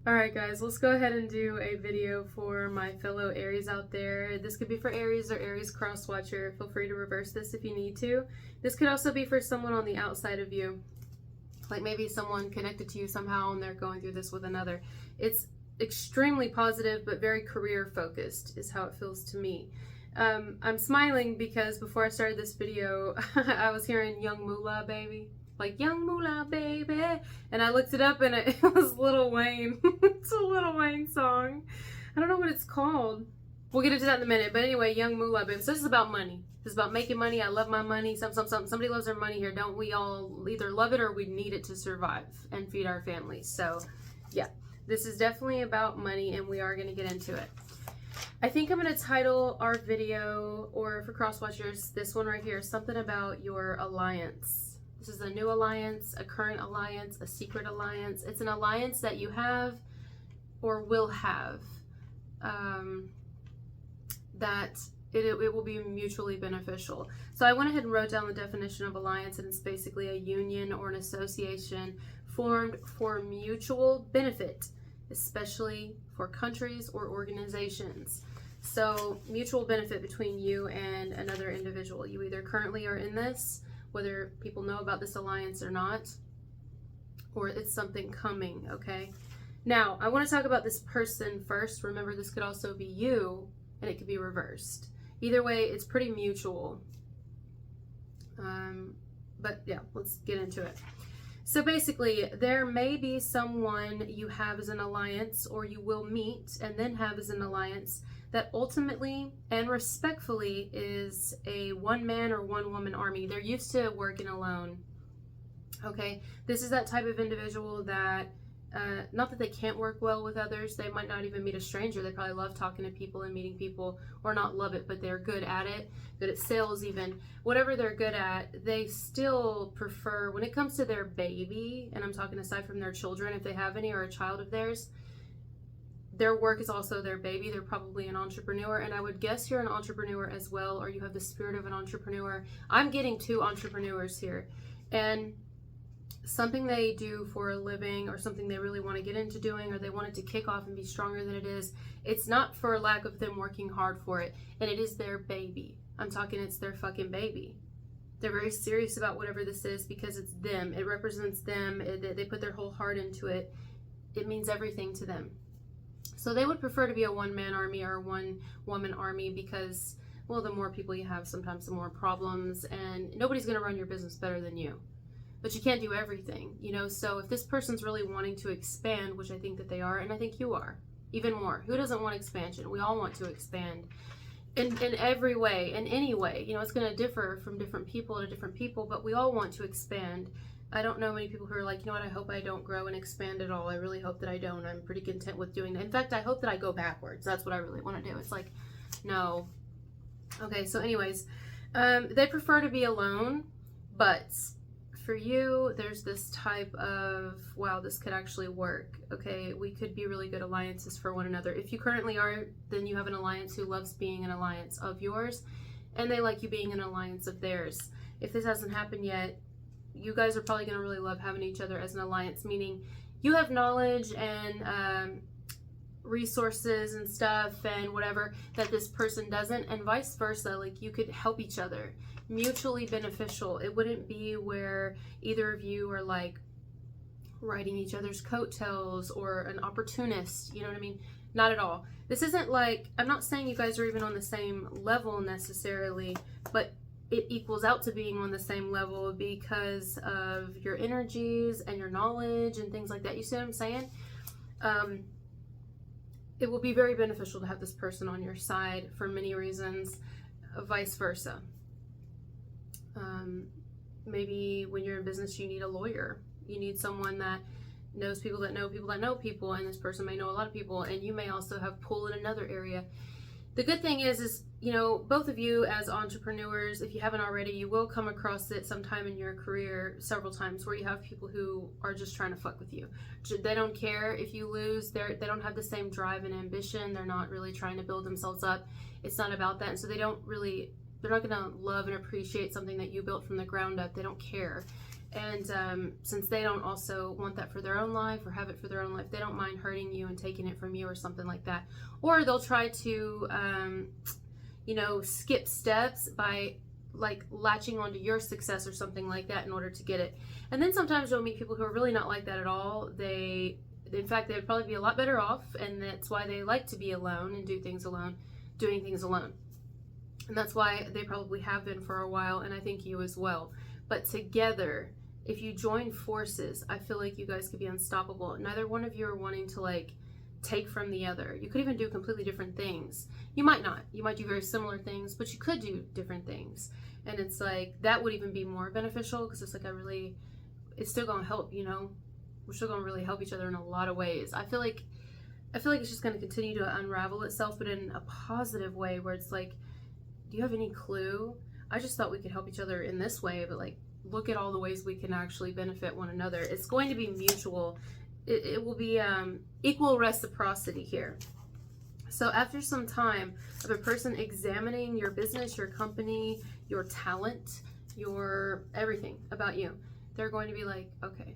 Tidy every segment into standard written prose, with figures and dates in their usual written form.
Alright guys, let's go ahead and do a video for my fellow Aries out there. This could be for Aries or Aries cross watcher. Feel free to reverse this if you need to. This could also be for someone on the outside of you. Like maybe someone connected to you somehow and they're going through this with another. It's extremely positive but very career focused is how it feels to me. I'm smiling because before I started this video, I was hearing Young Moolah Baby. Like Young Moolah Baby, and I looked it up and it was Lil Wayne. It's a Lil Wayne song. I don't know what it's called. We'll get into that in a minute. But anyway, Young Moolah Baby. So this is about money. This is about making money. I love my money. Somebody loves their money here. Don't we all either love it or we need it to survive and feed our families? So yeah, this is definitely about money and we are going to get into it. I think I'm going to title our video, or for cross watchers, this one right here, something about your alliance. This is a new alliance, a current alliance, a secret alliance. It's an alliance that you have or will have, that it will be mutually beneficial. So I went ahead and wrote down the definition of alliance, and it's basically a union or an association formed for mutual benefit, especially for countries or organizations. So mutual benefit between you and another individual. You either currently are in this, whether people know about this alliance or not, or it's something coming, okay? Now, I want to talk about this person first. Remember, this could also be you, and it could be reversed. Either way, it's pretty mutual. But yeah, let's get into it. So basically, there may be someone you have as an alliance, or you will meet and then have as an alliance, that ultimately and respectfully is a one-man or one-woman army. They're used to working alone, okay? This is that type of individual that, not that they can't work well with others, they might not even meet a stranger. They probably love talking to people and meeting people, or not love it, but they're good at it, good at sales even. Whatever they're good at, they still prefer, when it comes to their baby, and I'm talking aside from their children, if they have any, or a child of theirs, their work is also their baby. They're probably an entrepreneur, and I would guess you're an entrepreneur as well, or you have the spirit of an entrepreneur. I'm getting two entrepreneurs here, and something they do for a living, or something they really want to get into doing, or they want it to kick off and be stronger than it is. It's not for lack of them working hard for it, and it is their baby. I'm talking, it's their fucking baby. They're very serious about whatever this is because it's them. It represents them. They put their whole heart into it. It means everything to them. So they would prefer to be a one-man army or a one-woman army because, well, the more people you have, sometimes the more problems, and nobody's going to run your business better than you. But you can't do everything, you know? So if this person's really wanting to expand, which I think that they are, and I think you are, even more. Who doesn't want expansion? We all want to expand in every way, in any way. You know, it's going to differ from different people to different people, but we all want to expand. I don't know many people who are like, you know what, I hope I don't grow and expand at all. I really hope that I don't. I'm pretty content with doing that. In fact, I hope that I go backwards. That's what I really want to do. It's like, no. Okay, so anyways, they prefer to be alone, but for you, there's this type of, wow, this could actually work. Okay, we could be really good alliances for one another. If you currently are, then you have an alliance who loves being an alliance of yours, and they like you being an alliance of theirs. If this hasn't happened yet, you guys are probably going to really love having each other as an alliance, meaning you have knowledge and resources and stuff and whatever that this person doesn't, and vice versa. Like, you could help each other, mutually beneficial. It wouldn't be where either of you are like riding each other's coattails or an opportunist, you know what I mean? Not at all. This isn't like, I'm not saying you guys are even on the same level necessarily, but it equals out to being on the same level because of your energies and your knowledge and things like that. You see what I'm saying? It will be very beneficial to have this person on your side for many reasons, vice versa. Maybe when you're in business, you need a lawyer. You need someone that knows people that know people that know people, and this person may know a lot of people, and you may also have pull in another area. The good thing is, you know, both of you as entrepreneurs, if you haven't already, you will come across it sometime in your career several times where you have people who are just trying to fuck with you. They don't care if you lose. They don't have the same drive and ambition. They're not really trying to build themselves up. It's not about that. And so they're not going to love and appreciate something that you built from the ground up. They don't care. And since they don't also want that for their own life or have it for their own life, they don't mind hurting you and taking it from you or something like that. Or they'll try to, skip steps by like latching onto your success or something like that in order to get it. And then sometimes you'll meet people who are really not like that at all. In fact, they'd probably be a lot better off, and that's why they like to be alone and doing things alone. And that's why they probably have been for a while, and I think you as well. But together, if you join forces, I feel like you guys could be unstoppable. Neither one of you are wanting to like take from the other. You could even do completely different things. You might not. You might do very similar things, but you could do different things. And it's like, that would even be more beneficial, because it's like, it's still gonna help, we're still gonna really help each other in a lot of ways. I feel like it's just gonna continue to unravel itself, but in a positive way, where it's like, do you have any clue? I just thought we could help each other in this way, but like, look at all the ways we can actually benefit one another. It's going to be mutual. It will be equal reciprocity here. So after some time of a person examining your business, your company, your talent, your everything about you, they're going to be like, okay,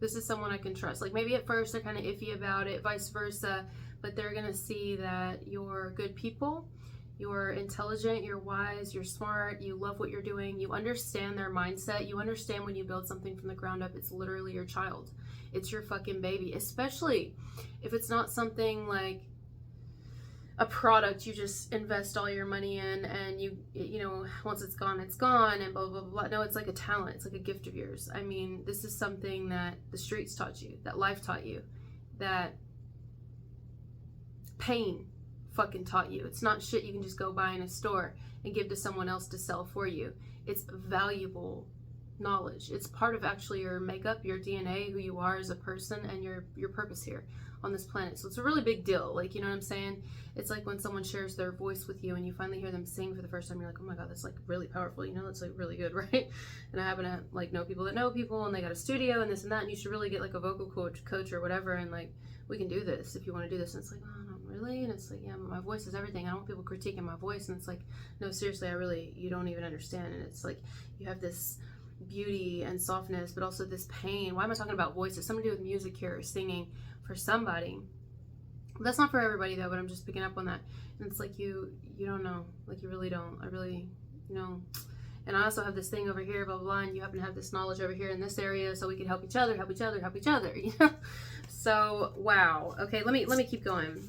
this is someone I can trust. Like, maybe at first they're kind of iffy about it, vice versa, but they're going to see that you're good people, you're intelligent, you're wise, you're smart, you love what you're doing, you understand their mindset, you understand when you build something from the ground up, it's literally your child. It's your fucking baby, especially if it's not something like a product you just invest all your money in and you once it's gone and blah, blah, blah. No, it's like a talent. It's like a gift of yours. I mean, this is something that the streets taught you, that life taught you, that pain fucking taught you. It's not shit you can just go buy in a store and give to someone else to sell for you. It's valuable knowledge. It's part of actually your makeup, your DNA, who you are as a person, and your purpose here on this planet. So it's a really big deal. Like, you know what I'm saying? It's like when someone shares their voice with you and you finally hear them sing for the first time, you're like, oh my god, that's like really powerful, that's like really good, right? And I happen to like know people that know people, and they got a studio and this and that, and you should really get like a vocal coach or whatever, and like, we can do this if you want to do this. And it's like, oh, no, really? And it's like, yeah, but my voice is everything. I don't want people critiquing my voice. And it's like, no, seriously, you don't even understand. And it's like, you have this beauty and softness, but also this pain. Why am I talking about voices? Something to do with music here, or singing for somebody. That's not for everybody though, but I'm just picking up on that. And it's like, you don't know, like, you really don't. I really, and I also have this thing over here, blah, blah, blah, and you happen to have this knowledge over here in this area, so we can help each other. So, wow. Okay, let me keep going.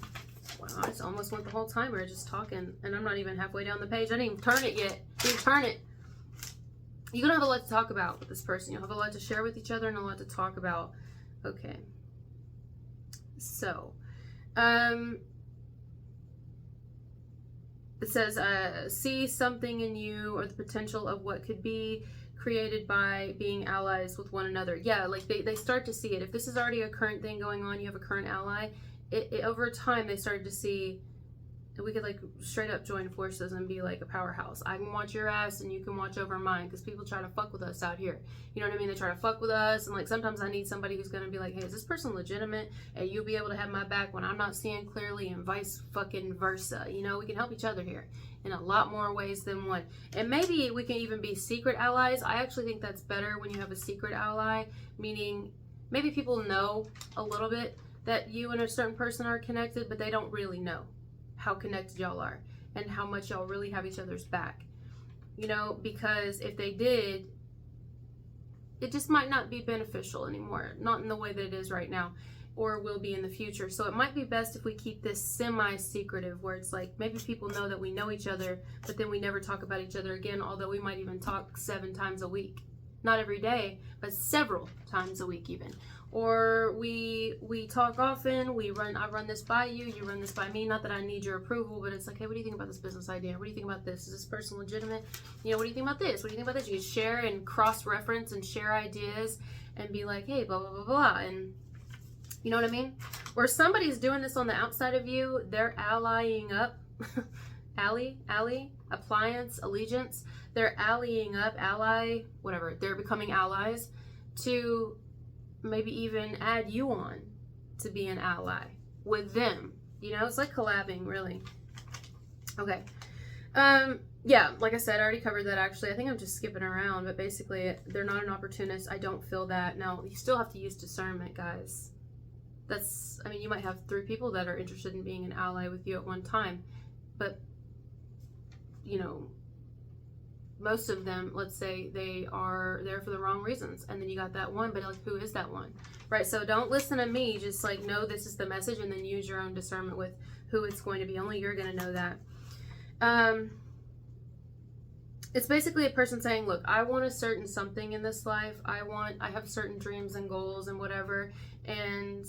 Wow, I just almost went the whole timer just talking, and I'm not even halfway down the page. I didn't even turn it yet. You're gonna have a lot to talk about with this person. You'll have a lot to share with each other and a lot to talk about. Okay. So, it says, see something in you, or the potential of what could be created by being allies with one another. Yeah, like they start to see it. If this is already a current thing going on, you have a current ally, it over time they started to see that we could like straight up join forces and be like a powerhouse. I can watch your ass and you can watch over mine, because people try to fuck with us out here. You know what I mean? They try to fuck with us, and like sometimes I need somebody who's gonna be like, hey, is this person legitimate? And you'll be able to have my back when I'm not seeing clearly, and vice fucking versa. We can help each other here in a lot more ways than one. And maybe we can even be secret allies. I actually think that's better when you have a secret ally, meaning maybe people know a little bit that you and a certain person are connected, but they don't really know how connected y'all are and how much y'all really have each other's back. Because if they did, it just might not be beneficial anymore, not in the way that it is right now, or will be in the future. So it might be best if we keep this semi-secretive, where it's like, maybe people know that we know each other, but then we never talk about each other again, although we might even talk 7 times a week. Not every day, but several times a week even. Or we talk often, I run this by you, you run this by me. Not that I need your approval, but it's like, hey, what do you think about this business idea? What do you think about this? Is this person legitimate? What do you think about this? What do you think about this? You share and cross-reference and share ideas and be like, hey, blah, blah, blah, blah. And you know what I mean? Or somebody's doing this on the outside of you, they're allying up. Ally, appliance, allegiance. They're allying up, ally, whatever. They're becoming allies to maybe even add you on to be an ally with them. It's like collabing, really. Okay. Yeah, like I said, I already covered that actually. I think I'm just skipping around, but basically, they're not an opportunist. I don't feel that. Now, you still have to use discernment, guys. That's, I mean, you might have 3 people that are interested in being an ally with you at one time, but, you know, most of them, let's say they are there for the wrong reasons, and then you got that one, but like, who is that one, right? So don't listen to me, just like know this is the message, and then use your own discernment with who it's going to be. Only you're going to know that. It's basically a person saying, look, I want a certain something in this life. I have certain dreams and goals and whatever, and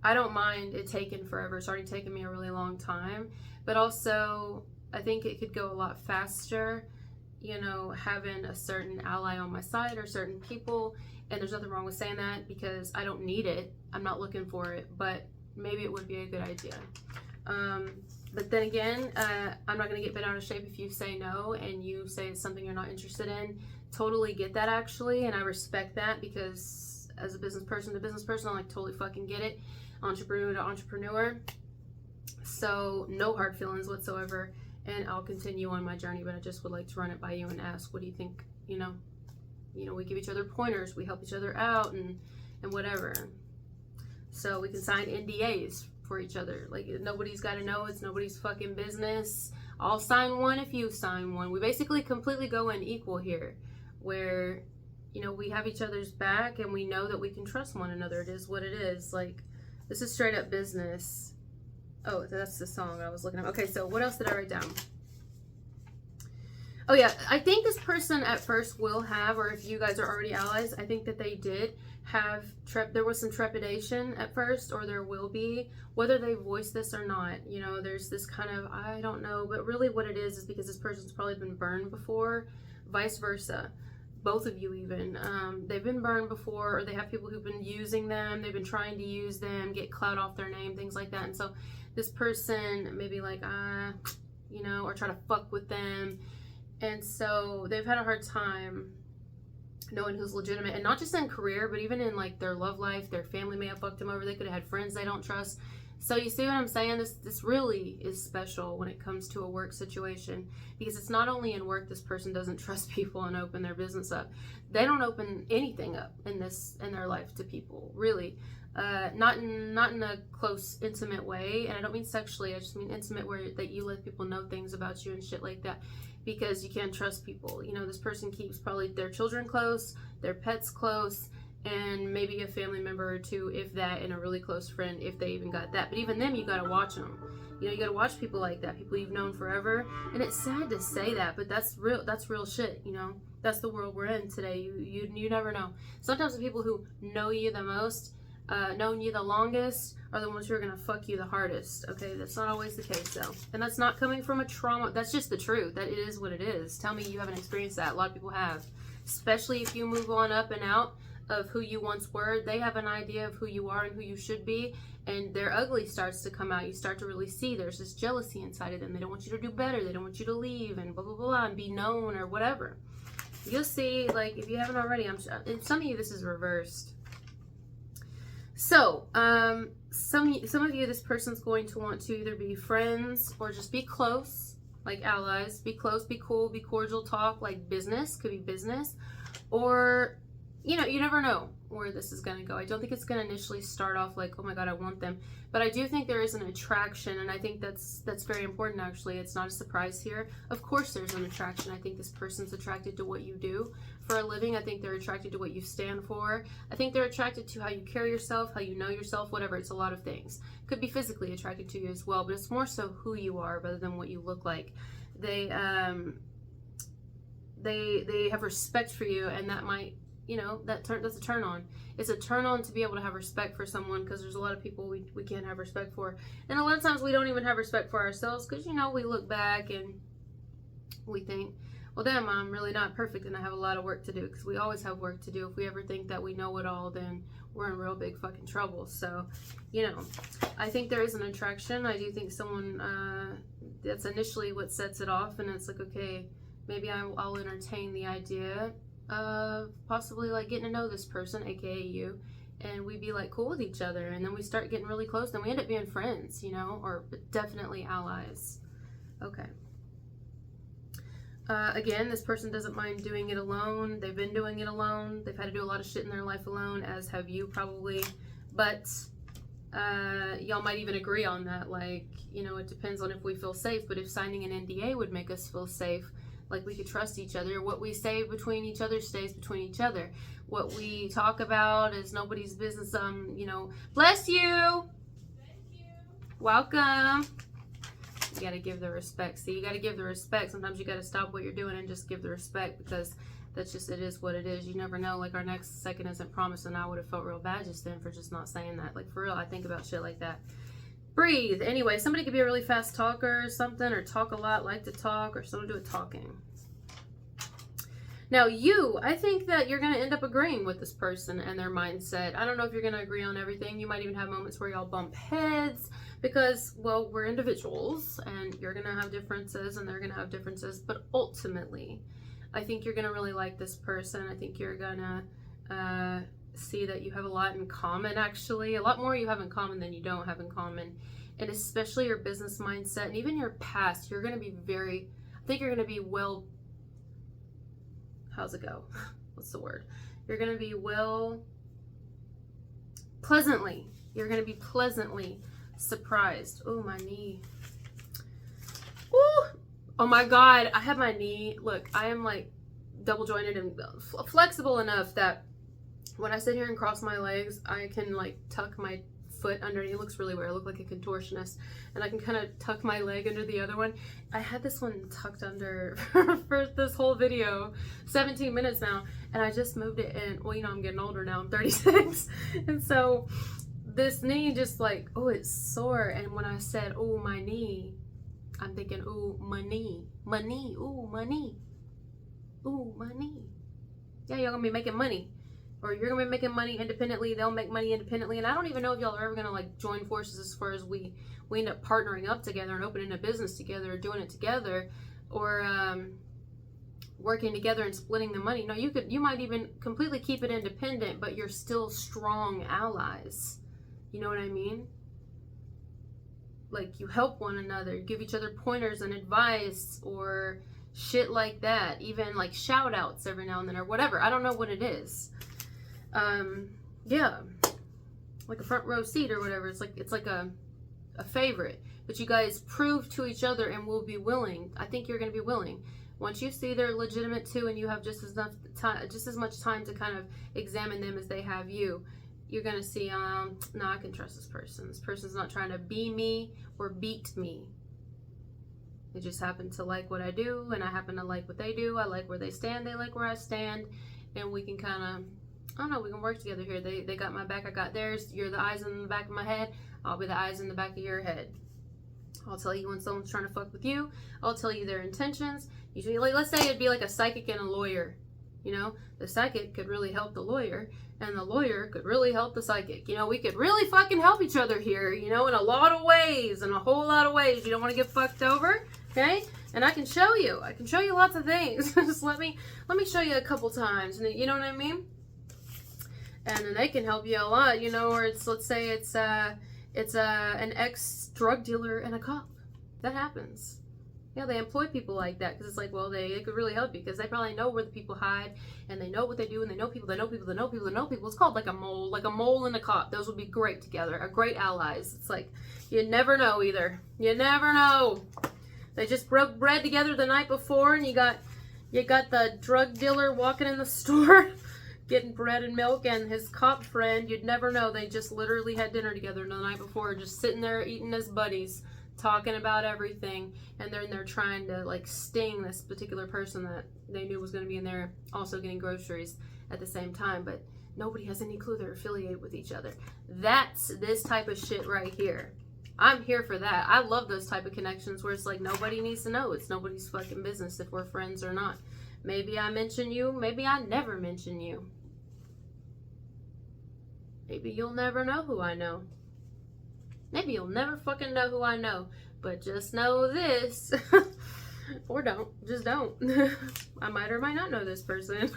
I don't mind it taking forever. It's already taken me a really long time, but also I think it could go a lot faster, you know, having a certain ally on my side or certain people. And there's nothing wrong with saying that, because I don't need it. I'm not looking for it, but maybe it would be a good idea. But then again, I'm not going to get bent out of shape if you say no and you say it's something you're not interested in. Totally get that, actually, and I respect that, because as a business person to business person, I like totally fucking get it. Entrepreneur to entrepreneur. So no hard feelings whatsoever, and I'll continue on my journey, but I just would like to run it by you and ask, what do you think? You know, we give each other pointers, we help each other out, and whatever. So we can sign NDAs for each other. Like, nobody's got to know. It's nobody's fucking business. I'll sign one if you sign one. We basically completely go in equal here, where, you know, we have each other's back and we know that we can trust one another. It is what it is. Like, this is straight up business. Oh, that's the song I was looking at. Okay, so what else did I write down? Oh yeah, I think this person at first will have, or if you guys are already allies, I think that they did have, there was some trepidation at first, or there will be, whether they voice this or not. You know, there's this kind of, I don't know, but really what it is because this person's probably been burned before, vice versa. Both of you even, they've been burned before, or they have people who've been using them, they've been trying to use them, get clout off their name, things like that. And so this person maybe like, you know, or try to fuck with them. And so they've had a hard time knowing who's legitimate, and not just in career, but even in like their love life. Their family may have fucked them over. They could have had friends they don't trust. So you see what I'm saying? This really is special when it comes to a work situation, because it's not only in work this person doesn't trust people and open their business up. They don't open anything up in their life to people, really. Not in a close, intimate way, and I don't mean sexually. I just mean intimate, where that you let people know things about you and shit like that, because you can't trust people. You know, this person keeps probably their children close, their pets close, and maybe a family member or two, if that, and a really close friend, if they even got that. But even them, you gotta watch them. You know, you gotta watch people like that, people you've known forever. And it's sad to say that, but that's real shit. You know, that's the world we're in today. You never know. Sometimes the people who know you the most, known you the longest, are the ones who are gonna fuck you the hardest. Okay, that's not always the case though, and that's not coming from a trauma. That's just the truth. That it is what it is. Tell me you haven't experienced that. A lot of people have, especially if you move on up and out of who you once were. They have an idea of who you are and who you should be, and their ugly starts to come out. You start to really see there's this jealousy inside of them. They don't want you to do better. They don't want you to leave and blah blah blah and be known or whatever. You'll see, like, if you haven't already, and some of you this is reversed. So, some of you, this person's going to want to either be friends or just be close, like allies. Be close, be cool, be cordial, talk like business. Could be business, or, you know, you never know where this is going to go. I don't think it's going to initially start off like, oh my god, I want them, but I do think there is an attraction, and I think that's very important. Actually, it's not a surprise here. Of course there's an attraction. I think this person's attracted to what you do for a living. I think they're attracted to what you stand for. I think they're attracted to how you carry yourself, how you know yourself, whatever. It's a lot of things. Could be physically attracted to you as well, but it's more so who you are rather than what you look like. They have respect for you, and that might, you know, that's a turn on. It's a turn on to be able to have respect for someone, because there's a lot of people we can't have respect for, and a lot of times we don't even have respect for ourselves, because, you know, we look back and we think, well, damn, I'm really not perfect and I have a lot of work to do, because we always have work to do. If we ever think that we know it all, then we're in real big fucking trouble. So, you know, I think there is an attraction. I do think someone, that's initially what sets it off, and it's like, okay, maybe I'll entertain the idea of possibly like getting to know this person, aka you, and we be like cool with each other, and then we start getting really close, then we end up being friends, you know, or definitely allies. Okay. Again, this person doesn't mind doing it alone. They've been doing it alone. They've had to do a lot of shit in their life alone, as have you probably. But y'all might even agree on that. Like, you know, it depends on if we feel safe. But if signing an NDA would make us feel safe, like we could trust each other. What we say between each other stays between each other. What we talk about is nobody's business. You know, bless you. Thank you. Welcome. You got to give the respect. See, you got to give the respect. Sometimes you got to stop what you're doing and just give the respect, because that's just, it is what it is. You never know. Like, our next second isn't promised, and I would have felt real bad just then for just not saying that. Like, for real, I think about shit like that. Breathe. Anyway, somebody could be a really fast talker or something, or talk a lot, like to talk, or something to do with talking. Now, I think that you're going to end up agreeing with this person and their mindset. I don't know if you're going to agree on everything. You might even have moments where y'all bump heads because, well, we're individuals and you're going to have differences and they're going to have differences. But ultimately, I think you're going to really like this person. I think you're going to see that you have a lot in common, actually. A lot more you have in common than you don't have in common. And especially your business mindset and even your past. You're going to be I think you're going to be how's it go? What's the word? You're going to be you're going to be pleasantly surprised. Oh, my knee. Ooh. Oh my God. I have my knee. Look, I am like double jointed and flexible enough that when I sit here and cross my legs, I can like tuck my foot underneath. It looks really weird. I look like a contortionist, and I can kind of tuck my leg under the other one. I had this one tucked under for this whole video, 17 minutes now, and I just moved it in. Well, you know, I'm getting older now. I'm 36, and so this knee just like, oh, it's sore. And when I said, oh, my knee, I'm thinking, oh, my knee, ooh, my knee, ooh, my knee. Yeah, y'all gonna be making money. Or you're gonna be making money independently, they'll make money independently. And I don't even know if y'all are ever gonna like join forces as far as we end up partnering up together and opening a business together or doing it together, or working together and splitting the money. No, you might even completely keep it independent, but you're still strong allies. You know what I mean? Like, you help one another, give each other pointers and advice or shit like that. Even like shout outs every now and then or whatever. I don't know what it is. Yeah, like a front row seat or whatever. It's like a favorite, but you guys prove to each other and will be willing. I think you're going to be willing once you see they're legitimate too, and you have just as much time to kind of examine them as they have you. You're going to see, no, I can trust this person. This person's not trying to be me or beat me. They just happen to like what I do, and I happen to like what they do. I like where they stand, they like where I stand, and we can kind of, I don't know, we can work together here. They got my back, I got theirs. You're the eyes in the back of my head, I'll be the eyes in the back of your head. I'll tell you when someone's trying to fuck with you. I'll tell you their intentions. Usually, like, let's say it'd be like a psychic and a lawyer. You know, the psychic could really help the lawyer, and the lawyer could really help the psychic. You know, we could really fucking help each other here, you know, in a lot of ways, in a whole lot of ways. You don't want to get fucked over, okay? And I can show you lots of things. Just let me show you a couple times, and you know what I mean? And then they can help you a lot, you know, or let's say it's an ex drug dealer and a cop. That happens. Yeah, they employ people like that because it's like, well, they could really help you because they probably know where the people hide, and they know what they do, and they know people. It's called like a mole and a cop. Those would be great together, are great allies. It's like, you never know either. You never know. They just broke bread together the night before, and you got the drug dealer walking in the store getting bread and milk, and his cop friend, you'd never know. They just literally had dinner together the night before, just sitting there eating as buddies, talking about everything, and then they're trying to like sting this particular person that they knew was going to be in there also getting groceries at the same time, but nobody has any clue they're affiliated with each other. That's this type of shit right here. I'm here for that. I love those type of connections where it's like nobody needs to know. It's nobody's fucking business if we're friends or not. Maybe I mention you, maybe I never mention you. Maybe you'll never know who I know. Maybe you'll never fucking know who I know. But just know this. Or don't. Just don't. I might or might not know this person.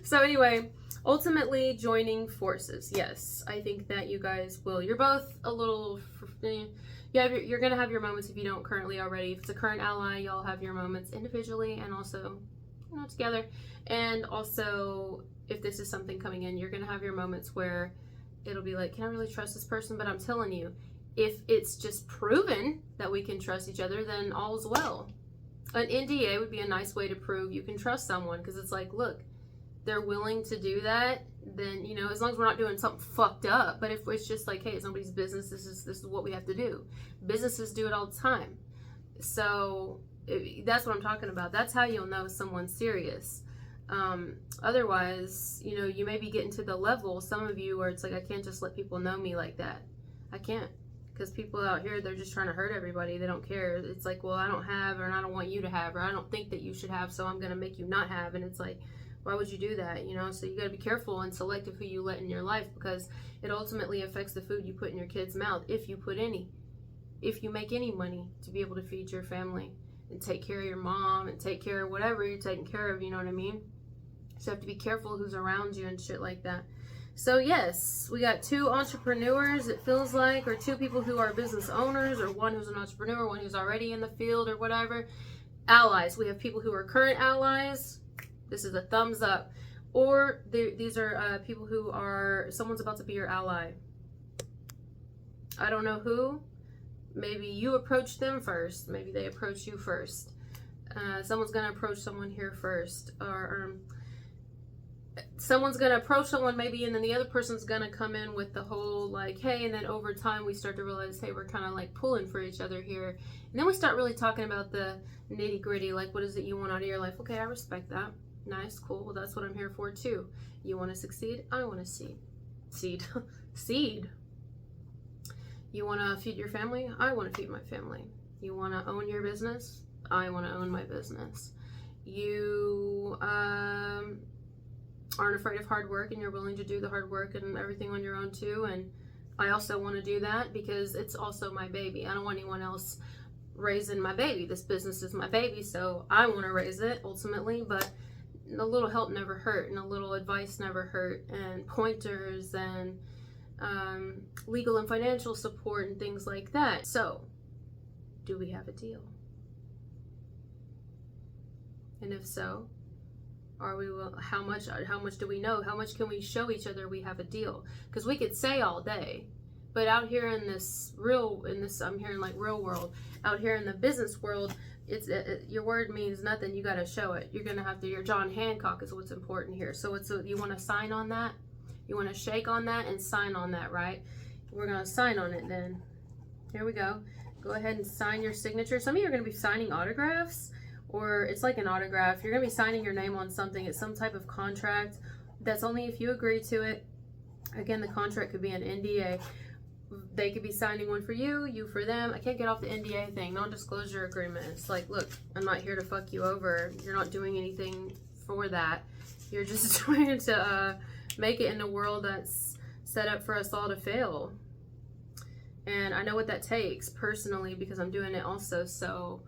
So anyway, ultimately joining forces. Yes, I think that you guys will. You're both a little... Yeah, you're going to have your moments if you don't currently already. If it's a current ally, y'all have your moments individually and also, you know, together. And also, if this is something coming in, you're going to have your moments where it'll be like, can I really trust this person? But I'm telling you, if it's just proven that we can trust each other, then all's well. An NDA would be a nice way to prove you can trust someone, because it's like, look, they're willing to do that, then, you know, as long as we're not doing something fucked up. But if it's just like, hey, it's nobody's business, this is what we have to do. Businesses do it all the time. So that's what I'm talking about. That's how you'll know someone's serious. Otherwise, you know, you may be getting to the level, some of you, where it's like, I can't just let people know me like that. I can't. Because people out here, they're just trying to hurt everybody. They don't care. It's like, well, I don't have, or I don't want you to have, or I don't think that you should have, so I'm going to make you not have. And it's like, why would you do that? You know, so you got to be careful and selective who you let in your life, because it ultimately affects the food you put in your kid's mouth, if you put any. If you make any money to be able to feed your family and take care of your mom and take care of whatever you're taking care of, you know what I mean? So you have to be careful who's around you and shit like that. So yes, we got 2 entrepreneurs, it feels like, or 2 people who are business owners, or one who's an entrepreneur, one who's already in the field or whatever. Allies. We have people who are current allies. This is a thumbs up. Or these are people who are, someone's about to be your ally. I don't know who. Maybe you approach them first. Maybe they approach you first. Someone's going to approach someone here first. Or someone's going to approach someone maybe, and then the other person's going to come in with the whole like, hey, and then over time we start to realize, hey, we're kind of like pulling for each other here. And then we start really talking about the nitty gritty, like, what is it you want out of your life? Okay, I respect that. Nice, cool. Well, that's what I'm here for too. You want to succeed? I want to seed. Seed. You want to feed your family? I want to feed my family. You want to own your business? I want to own my business. You aren't afraid of hard work, and you're willing to do the hard work and everything on your own too. And I also want to do that because it's also my baby. I don't want anyone else raising my baby. This business is my baby, so I want to raise it ultimately. But a little help never hurt, and a little advice never hurt, and pointers and legal and financial support and things like that. So, do we have a deal? And if so, are we? How much do we know? How much can we show each other we have a deal? Because we could say all day, but out here in this I'm hearing like real world, out here in the business world, it's your word means nothing. You got to show it. You're gonna have to. Your John Hancock is what's important here. So you want to sign on that. You want to shake on that and sign on that, right? We're gonna sign on it then. Here we go. Go ahead and sign your signature. Some of you are gonna be signing autographs. Or it's like an autograph. You're going to be signing your name on something. It's some type of contract. That's only if you agree to it. Again, the contract could be an NDA. They could be signing one for you, you for them. I can't get off the NDA thing, non-disclosure agreement. It's like, look, I'm not here to fuck you over. You're not doing anything for that. You're just trying to make it in a world that's set up for us all to fail. And I know what that takes personally because I'm doing it also. So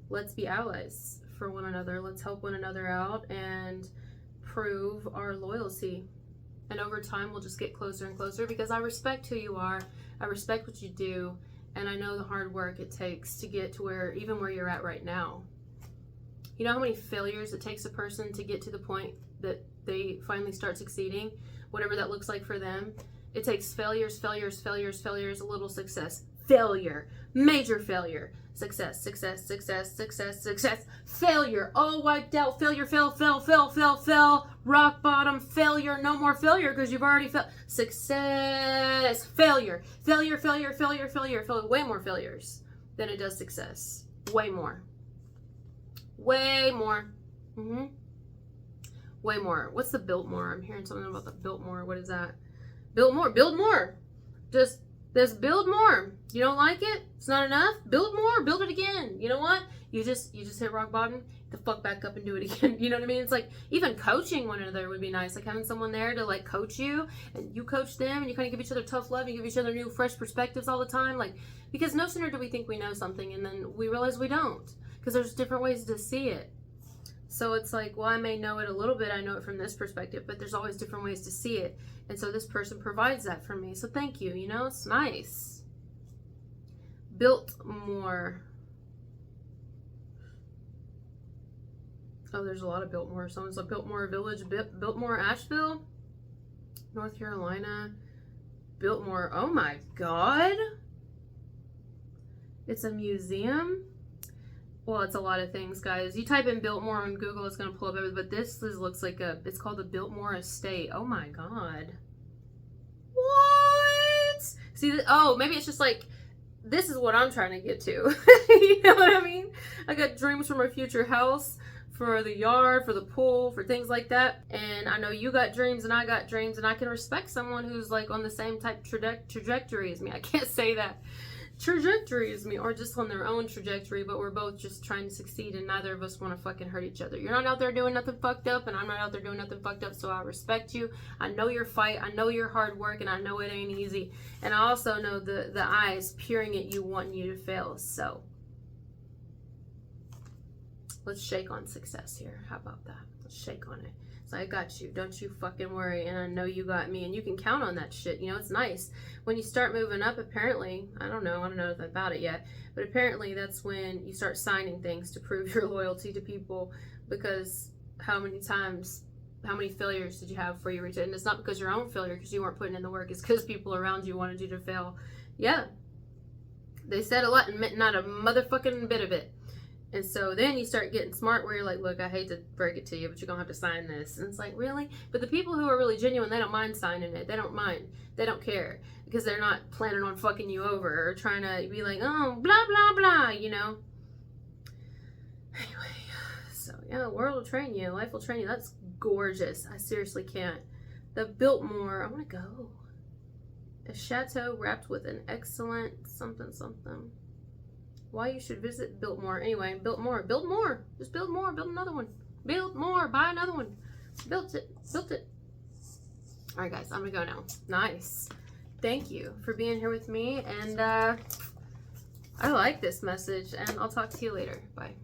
let's be allies for one another. Let's help one another out and prove our loyalty. And over time, we'll just get closer and closer because I respect who you are. I respect what you do. And I know the hard work it takes to get to where you're at right now. You know how many failures it takes a person to get to the point that they finally start succeeding? Whatever that looks like for them. It takes failures, a little success. Failure. Major failure. Success, failure, all wiped out, failure, fail, rock bottom, failure, no more failure because you've already failed. Success, failure, way more failures than it does success. Way more. Way more. What's the built more? I'm hearing something about the built more. What is that? Build more. Just build more. You don't like it? It's not enough? Build more. Build it again. You know what? You just hit rock bottom. The fuck back up and do it again. You know what I mean? It's like even coaching one another would be nice. Like having someone there to like coach you and you coach them and you kind of give each other tough love and give each other new fresh perspectives all the time. Like because no sooner do we think we know something and then we realize we don't. because there's different ways to see it. So it's like, well, I may know it a little bit. I know it from this perspective, but there's always different ways to see it. And so this person provides that for me. So thank you. You know, it's nice. Biltmore. Oh, there's a lot of Biltmore. Someone's like Biltmore Village, Biltmore, Asheville, North Carolina. Biltmore. Oh my God. It's a museum. Well, it's a lot of things, guys. You type in Biltmore on Google, it's going to pull up everything. But this looks like it's called the Biltmore Estate. Oh my God. What? See, oh, maybe it's just like, this is what I'm trying to get to. You know what I mean? I got dreams for my future house, for the yard, for the pool, for things like that. And I know you got dreams and I got dreams, and I can respect someone who's like on the same type trajectory as me. I can't say that. Trajectory as me, or just on their own trajectory, but we're both just trying to succeed, and neither of us want to fucking hurt each other. You're not out there doing nothing fucked up, and I'm not out there doing nothing fucked up, so I respect you. I know your fight, I know your hard work, and I know it ain't easy. And I also know the eyes peering at you, wanting you to fail. So let's shake on success here. How about that? Let's shake on it. So I got you. Don't you fucking worry. And I know you got me. And you can count on that shit. You know, it's nice. When you start moving up, apparently, I don't know nothing about it yet, but apparently that's when you start signing things to prove your loyalty to people, because how many failures did you have before you reached it? And it's not because your own failure, because you weren't putting in the work. It's because people around you wanted you to fail. Yeah. They said a lot and meant not a motherfucking bit of it. And so then you start getting smart where you're like, look, I hate to break it to you, but you're going to have to sign this. And it's like, really? But the people who are really genuine, they don't mind signing it. They don't mind. They don't care, because they're not planning on fucking you over or trying to be like, oh, blah, blah, blah, you know? Anyway, so yeah, the world will train you. Life will train you. That's gorgeous. I seriously can't. The Biltmore, I want to go. A chateau wrapped with an excellent something, something. Why you should visit Biltmore. Anyway, Biltmore. Build more. Just build more. Build another one. Build more. Buy another one. Built it. Built it. All right, guys. I'm going to go now. Nice. Thank you for being here with me. And I like this message. And I'll talk to you later. Bye.